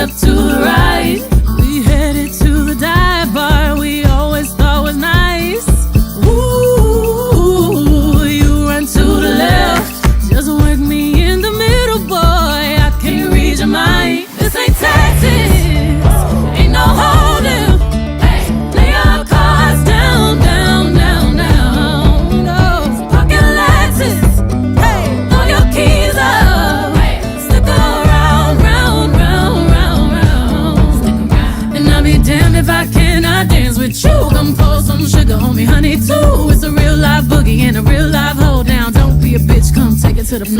step to the right. We headed to the dive bar we always thought was nice. Ooh, you run to the left, just work me in the middle, boy. I can't read your mind. This ain't Texas, ain't no holding. Lay our cards down, down, down, down. No, pocket Lexus, throw your keys up, stick around, round, round, round, round. And I'll be damned if I cannot dance with you. Come pour some sugar on me, honey, too. It's a real life boogie and a real life hold down. Don't be a bitch, come take it to the floor.